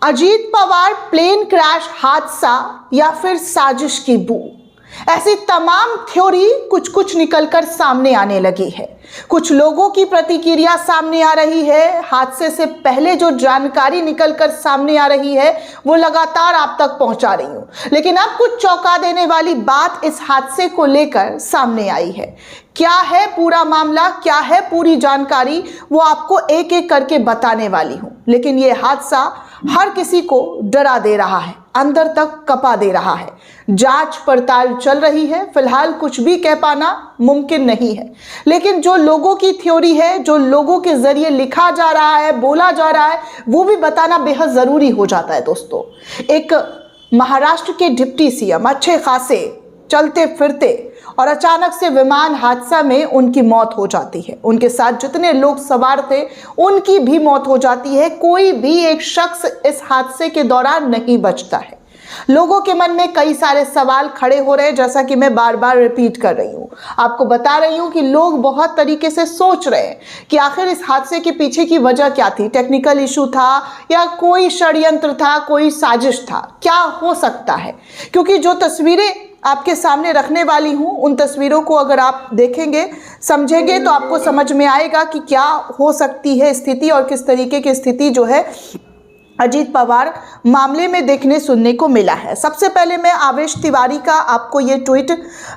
Ajit Pawar plane crash हादसा या फिर साजिश की बू, ऐसी तमाम थ्योरी कुछ कुछ निकलकर सामने आने लगी है। कुछ लोगों की प्रतिक्रिया सामने आ रही है। हादसे से पहले जो जानकारी निकलकर सामने आ रही है वो लगातार आप तक पहुंचा रही हूं, लेकिन अब कुछ चौंका देने वाली बात इस हादसे को लेकर सामने आई है। क्या है पूरा मामला, क्या है पूरी जानकारी, वो आपको एक एक करके बताने वाली हूं। लेकिन ये हादसा हर किसी को डरा दे रहा है, अंदर तक कपा दे रहा है। जांच पड़ताल चल रही है, फिलहाल कुछ भी कह पाना मुमकिन नहीं है। लेकिन जो लोगों की थ्योरी है, जो लोगों के जरिए लिखा जा रहा है, बोला जा रहा है, वो भी बताना बेहद जरूरी हो जाता है। दोस्तों, एक महाराष्ट्र के डिप्टी सीएम अच्छे खासे चलते फिरते और अचानक से विमान हादसा में उनकी मौत हो जाती है। उनके साथ जितने लोग सवार थे उनकी भी मौत हो जाती है। कोई भी एक शख्स इस हादसे के दौरान नहीं बचता है। लोगों के मन में कई सारे सवाल खड़े हो रहे हैं, जैसा कि मैं बार बार रिपीट कर रही हूं, आपको बता रही हूं कि लोग बहुत तरीके से सोच रहे हैं कि आखिर इस हादसे के पीछे की वजह क्या थी। टेक्निकल इशू था या कोई षड्यंत्र था, कोई साजिश था, क्या हो सकता है। क्योंकि जो तस्वीरें आपके सामने रखने वाली हूं, उन तस्वीरों को अगर आप देखेंगे, समझेंगे, तो आपको समझ में आएगा कि क्या हो सकती है स्थिति और किस तरीके की स्थिति जो है अजीत पवार मामले में देखने सुनने को मिला है। सबसे पहले मैं आवेश तिवारी का आपको ये ट्वीट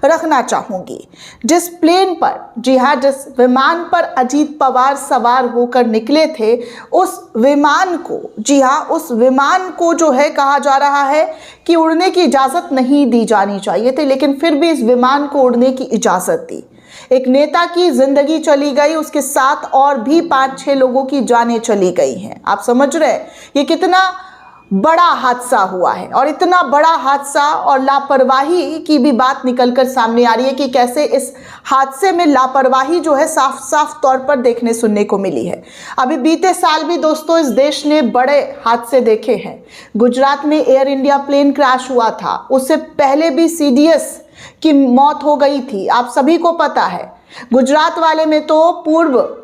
रखना चाहूंगी। जिस प्लेन पर, जी हाँ, जिस विमान पर अजीत पवार सवार होकर निकले थे, उस विमान को, जी हाँ, उस विमान को जो है कहा जा रहा है कि उड़ने की इजाज़त नहीं दी जानी चाहिए थी, लेकिन फिर भी इस विमान को उड़ने की इजाज़त दी। एक नेता की जिंदगी चली गई, उसके साथ और भी 5-6 लोगों की जानें चली गई हैं। आप समझ रहे हैं ये कितना बड़ा हादसा हुआ है। और इतना बड़ा हादसा और लापरवाही की भी बात निकलकर सामने आ रही है कि कैसे इस हादसे में लापरवाही जो है साफ साफ तौर पर देखने सुनने को मिली है। अभी बीते साल भी दोस्तों इस देश ने बड़े हादसे देखे हैं। गुजरात में एयर इंडिया प्लेन क्रैश हुआ था, उससे पहले भी सीडीएस की मौत हो गई थी, आप सभी को पता है। गुजरात वाले में तो पूर्व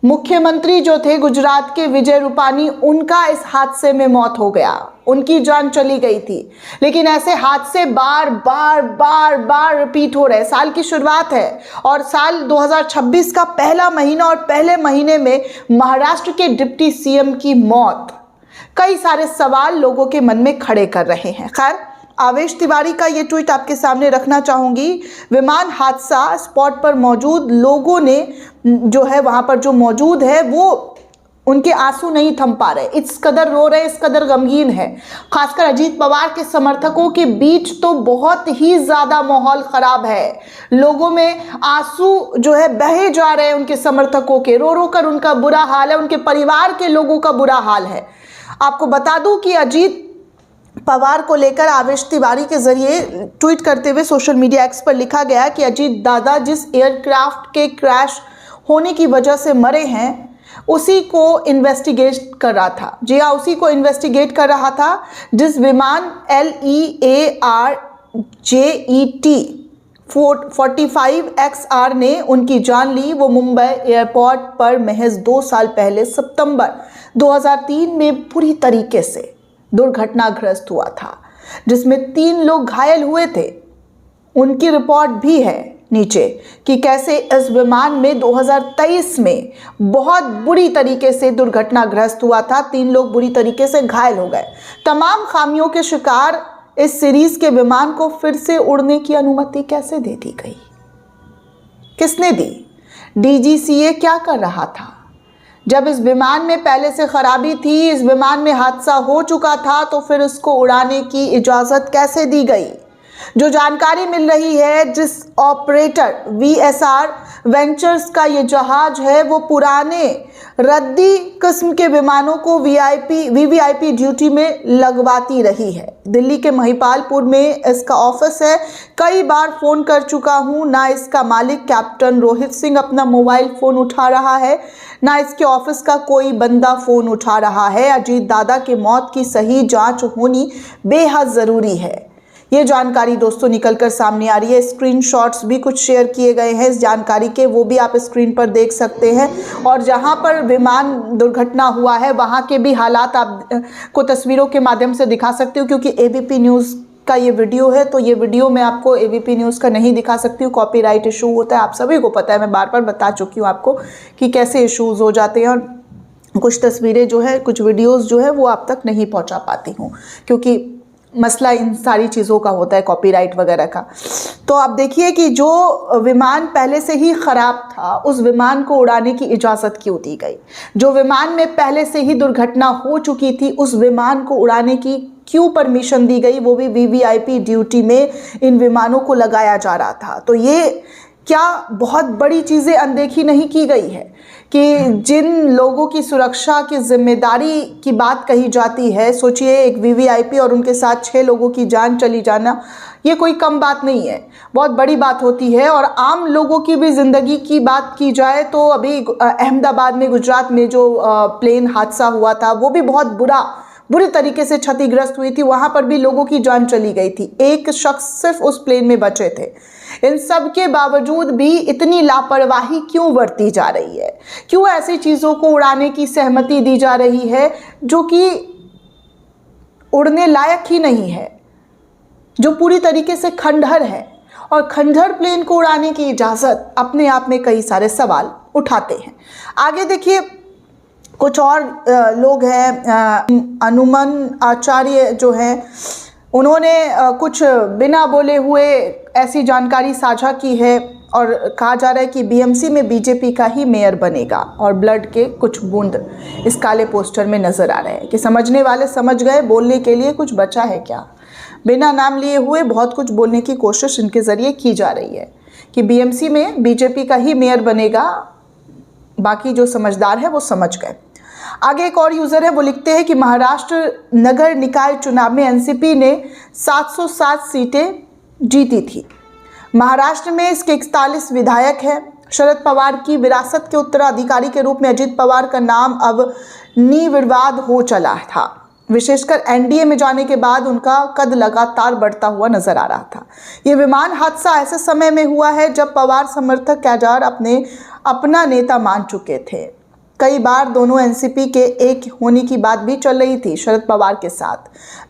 मुख्यमंत्री जो थे गुजरात के, विजय रूपानी, उनका इस हादसे में मौत हो गया, उनकी जान चली गई थी। लेकिन ऐसे हादसे बार बार रिपीट हो रहे। साल की शुरुआत है और साल 2026 का पहला महीना, और पहले महीने में महाराष्ट्र के डिप्टी सीएम की मौत कई सारे सवाल लोगों के मन में खड़े कर रहे हैं। खैर, आवेश तिवारी का ये ट्वीट आपके सामने रखना चाहूंगी। विमान हादसा स्पॉट पर मौजूद लोगों ने जो है, वहां पर जो मौजूद है, वो उनके आंसू नहीं थम पा रहे, इस कदर रो रहे, इस कदर गमगीन है। खासकर अजीत पवार के समर्थकों के बीच तो बहुत ही ज्यादा माहौल खराब है। लोगों में आंसू जो है बहे जा रहे हैं, उनके समर्थकों के, रो रो कर उनका बुरा हाल है, उनके परिवार के लोगों का बुरा हाल है। आपको बता दूं कि अजीत पवार को लेकर आवेश तिवारी के जरिए ट्वीट करते हुए सोशल मीडिया एक्स पर लिखा गया कि अजीत दादा जिस एयरक्राफ्ट के क्रैश होने की वजह से मरे हैं, उसी को इन्वेस्टिगेट कर रहा था। जी हाँ, उसी को इन्वेस्टिगेट कर रहा था। जिस विमान LEARJET 45XR ने उनकी जान ली, वो मुंबई एयरपोर्ट पर महज 2 साल पहले सितंबर 2003 में पूरी तरीके से दुर्घटनाग्रस्त हुआ था, जिसमें 3 लोग घायल हुए थे। उनकी रिपोर्ट भी है नीचे कि कैसे इस विमान में 2023 में बहुत बुरी तरीके से दुर्घटनाग्रस्त हुआ था, 3 लोग बुरी तरीके से घायल हो गए। तमाम खामियों के शिकार इस सीरीज के विमान को फिर से उड़ने की अनुमति कैसे दे दी गई? किसने दी? DGCA क्या कर रहा था? जब इस विमान में पहले से खराबी थी, इस विमान में हादसा हो चुका था, तो फिर इसको उड़ाने की इजाज़त कैसे दी गई? जो जानकारी मिल रही है, जिस ऑपरेटर VSR वेंचर्स का ये जहाज है, वो पुराने रद्दी किस्म के विमानों को VVIP ड्यूटी में लगवाती रही है। दिल्ली के महिपालपुर में इसका ऑफिस है। कई बार फ़ोन कर चुका हूँ, ना इसका मालिक कैप्टन रोहित सिंह अपना मोबाइल फ़ोन उठा रहा है, ना इसके ऑफिस का कोई बंदा फ़ोन उठा रहा है। अजीत दादा की मौत की सही जांच होनी बेहद ज़रूरी है। ये जानकारी दोस्तों निकलकर सामने आ रही है। स्क्रीनशॉट्स भी कुछ शेयर किए गए हैं इस जानकारी के, वो भी आप स्क्रीन पर देख सकते हैं। और जहां पर विमान दुर्घटना हुआ है वहां के भी हालात आप को तस्वीरों के माध्यम से दिखा सकती हूँ, क्योंकि एबीपी न्यूज़ का ये वीडियो है, तो ये वीडियो मैं आपको एबीपी न्यूज़ का नहीं दिखा सकती हूँ, कॉपीराइट इशू होता है, आप सभी को पता है, मैं बार बार बता चुकी हूँ आपको कि कैसे इश्यूज़ हो जाते हैं। और कुछ तस्वीरें जो है, कुछ वीडियोस जो है वो आप तक नहीं पहुंचा पाती हूँ, क्योंकि मसला इन सारी चीज़ों का होता है, कॉपीराइट वगैरह का। तो आप देखिए कि जो विमान पहले से ही ख़राब था, उस विमान को उड़ाने की इजाज़त क्यों दी गई? जो विमान में पहले से ही दुर्घटना हो चुकी थी, उस विमान को उड़ाने की क्यों परमिशन दी गई? वो भी वीवीआईपी ड्यूटी में इन विमानों को लगाया जा रहा था। तो ये क्या बहुत बड़ी चीज़ें अनदेखी नहीं की गई है कि जिन लोगों की सुरक्षा की जिम्मेदारी की बात कही जाती है, सोचिए एक वीवीआईपी और उनके साथ 6 लोगों की जान चली जाना, ये कोई कम बात नहीं है, बहुत बड़ी बात होती है। और आम लोगों की भी ज़िंदगी की बात की जाए तो अभी अहमदाबाद में, गुजरात में जो प्लेन हादसा हुआ था, वो भी बहुत बुरी तरीके से क्षतिग्रस्त हुई थी, वहाँ पर भी लोगों की जान चली गई थी, एक शख्स सिर्फ उस प्लेन में बचे थे। इन सब के बावजूद भी इतनी लापरवाही क्यों बरती जा रही है? क्यों ऐसी चीज़ों को उड़ाने की सहमति दी जा रही है जो कि उड़ने लायक ही नहीं है, जो पूरी तरीके से खंडहर है? और खंडहर प्लेन को उड़ाने की इजाज़त अपने आप में कई सारे सवाल उठाते हैं। आगे देखिए, कुछ और लोग हैं, अनुमन आचार्य जो हैं, उन्होंने कुछ बिना बोले हुए ऐसी जानकारी साझा की है और कहा जा रहा है कि बीएमसी में बीजेपी का ही मेयर बनेगा और ब्लड के कुछ बूंद इस काले पोस्टर में नज़र आ रहे हैं कि समझने वाले समझ गए, बोलने के लिए कुछ बचा है क्या? बिना नाम लिए हुए बहुत कुछ बोलने की कोशिश इनके ज़रिए की जा रही है कि बीएमसी में बीजेपी का ही मेयर बनेगा, बाकी जो समझदार है वो समझ गए। आगे एक और यूज़र है, वो लिखते हैं कि महाराष्ट्र नगर निकाय चुनाव में एनसीपी ने 707 सीटें जीती थी। महाराष्ट्र में इसके 41 विधायक हैं। शरद पवार की विरासत के उत्तराधिकारी के रूप में अजित पवार का नाम अब निर्विवाद हो चला था। विशेषकर एनडीए में जाने के बाद उनका कद लगातार बढ़ता हुआ नजर आ रहा था। ये विमान हादसा ऐसे समय में हुआ है जब पवार समर्थक कैडर अपना नेता मान चुके थे। कई बार दोनों एनसीपी के एक होने की बात भी चल रही थी शरद पवार के साथ,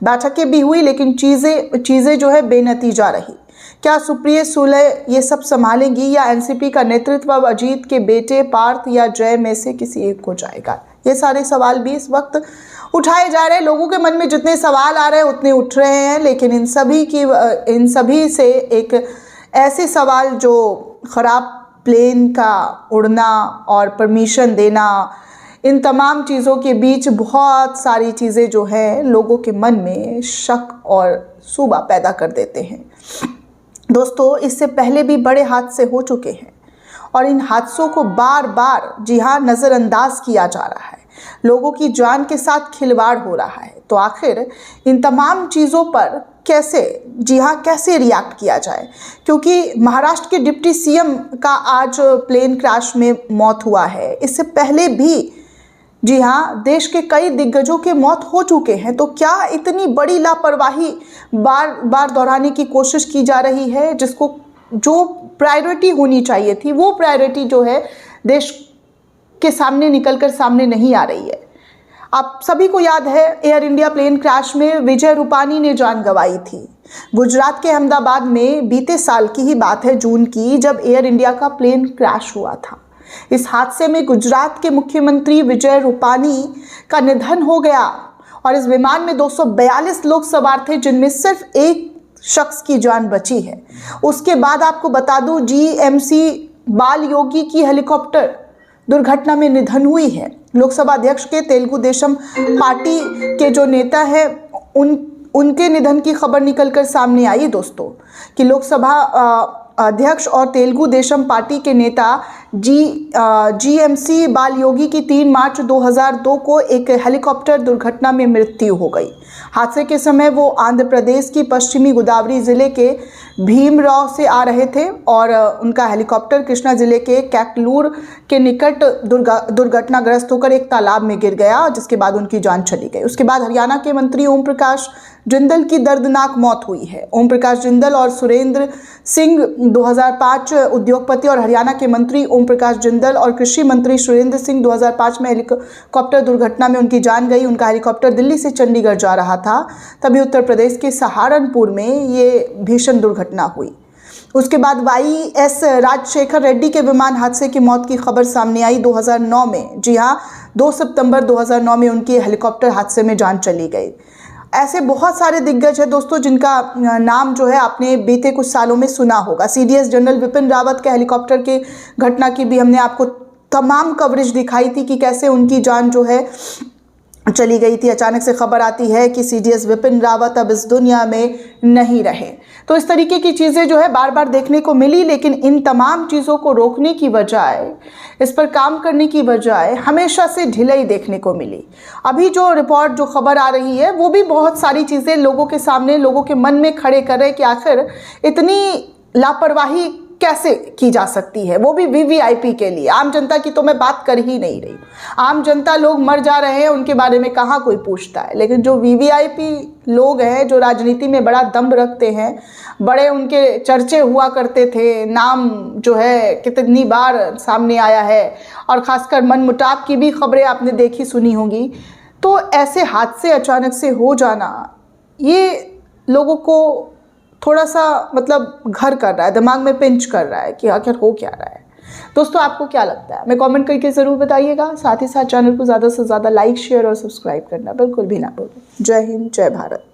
बैठकें भी हुई, लेकिन चीज़ें जो है बेनतीजा रही। क्या सुप्रिया सुले ये सब संभालेंगी या एनसीपी का नेतृत्व अब अजीत के बेटे पार्थ या जय में से किसी एक को जाएगा? ये सारे सवाल भी इस वक्त उठाए जा रहे हैं। लोगों के मन में जितने सवाल आ रहे हैं उतने उठ रहे हैं, लेकिन इन सभी से एक ऐसे सवाल जो ख़राब प्लेन का उड़ना और परमिशन देना, इन तमाम चीज़ों के बीच बहुत सारी चीज़ें जो है लोगों के मन में शक और सूबा पैदा कर देते हैं। दोस्तों, इससे पहले भी बड़े हादसे हो चुके हैं और इन हादसों को बार बार जी हाँ नज़रअंदाज किया जा रहा है, लोगों की जान के साथ खिलवाड़ हो रहा है। तो आखिर इन तमाम चीज़ों पर कैसे रिएक्ट किया जाए? क्योंकि महाराष्ट्र के डिप्टी सीएम का आज प्लेन क्रैश में मौत हुआ है। इससे पहले भी जी हाँ देश के कई दिग्गजों के मौत हो चुके हैं। तो क्या इतनी बड़ी लापरवाही बार बार दोहराने की कोशिश की जा रही है, जिसको जो प्रायोरिटी होनी चाहिए थी वो प्रायोरिटी जो है देश के सामने निकलकर सामने नहीं आ रही है? आप सभी को याद है एयर इंडिया प्लेन क्रैश में विजय रूपानी ने जान गंवाई थी। गुजरात के अहमदाबाद में बीते साल की ही बात है, जून की, जब एयर इंडिया का प्लेन क्रैश हुआ था। इस हादसे में गुजरात के मुख्यमंत्री विजय रूपानी का निधन हो गया और इस विमान में 242 लोग सवार थे, जिनमें सिर्फ एक शख्स की जान बची है। उसके बाद आपको बता दूं, जीएमसी बाल योगी की हेलीकॉप्टर दुर्घटना में निधन हुई है। लोकसभा अध्यक्ष के तेलुगु देशम पार्टी के जो नेता हैं उनके निधन की खबर निकलकर सामने आई दोस्तों कि लोकसभा अध्यक्ष और तेलुगु देशम पार्टी के नेता जीएमसी बालयोगी की 3 मार्च 2002 को एक हेलीकॉप्टर दुर्घटना में मृत्यु हो गई। हादसे के समय वो आंध्र प्रदेश की पश्चिमी गोदावरी जिले के भीमराव से आ रहे थे और उनका हेलीकॉप्टर कृष्णा जिले के कैकलूर के निकट दुर्घटनाग्रस्त होकर एक तालाब में गिर गया, जिसके बाद उनकी जान चली गई। उसके बाद हरियाणा के मंत्री ओम प्रकाश जिंदल की दर्दनाक मौत हुई है। ओम प्रकाश जिंदल और सुरेंद्र सिंह 2005 उद्योगपति और हरियाणा के मंत्री ओम प्रकाश जिंदल और कृषि मंत्री सुरेंद्र सिंह 2005 में हेलीकॉप्टर दुर्घटना में उनकी जान गई। उनका हेलीकॉप्टर दिल्ली से चंडीगढ़ जा रहा था, तभी उत्तर प्रदेश के सहारनपुर में ये भीषण दुर्घटना हुई। उसके बाद YS राजशेखर रेड्डी के विमान हादसे की मौत की खबर सामने आई 2009 में। जी हाँ, 2 सितंबर 2009 में उनकी हेलीकॉप्टर हादसे में जान चली गई। ऐसे बहुत सारे दिग्गज हैं दोस्तों जिनका नाम जो है आपने बीते कुछ सालों में सुना होगा। CDS जनरल विपिन रावत के हेलीकॉप्टर की घटना की भी हमने आपको तमाम कवरेज दिखाई थी कि कैसे उनकी जान जो है चली गई थी। अचानक से खबर आती है कि CDS विपिन रावत अब इस दुनिया में नहीं रहे। तो इस तरीके की चीज़ें जो है बार बार देखने को मिली, लेकिन इन तमाम चीज़ों को रोकने की बजाय, इस पर काम करने की बजाय हमेशा से ढिलाई देखने को मिली। अभी जो रिपोर्ट, जो खबर आ रही है, वो भी बहुत सारी चीज़ें लोगों के सामने, लोगों के मन में खड़े कर रहे हैं कि आखिर इतनी लापरवाही कैसे की जा सकती है, वो भी VVIP के लिए। आम जनता की तो मैं बात कर ही नहीं रही। आम जनता, लोग मर जा रहे हैं, उनके बारे में कहाँ कोई पूछता है। लेकिन जो VVIP लोग हैं, जो राजनीति में बड़ा दम रखते हैं, बड़े उनके चर्चे हुआ करते थे, नाम जो है कितनी बार सामने आया है, और ख़ासकर मनमुटाव की भी खबरें आपने देखी सुनी होंगी। तो ऐसे हादसे अचानक से हो जाना, ये लोगों को थोड़ा सा मतलब घर कर रहा है, दिमाग में पिंच कर रहा है कि आखिर हो क्या रहा है। दोस्तों, आपको क्या लगता है, हमें कमेंट करके ज़रूर बताइएगा। साथ ही साथ चैनल को ज़्यादा से ज़्यादा लाइक, शेयर और सब्सक्राइब करना बिल्कुल भी ना भूलें। जय हिंद, जय भारत।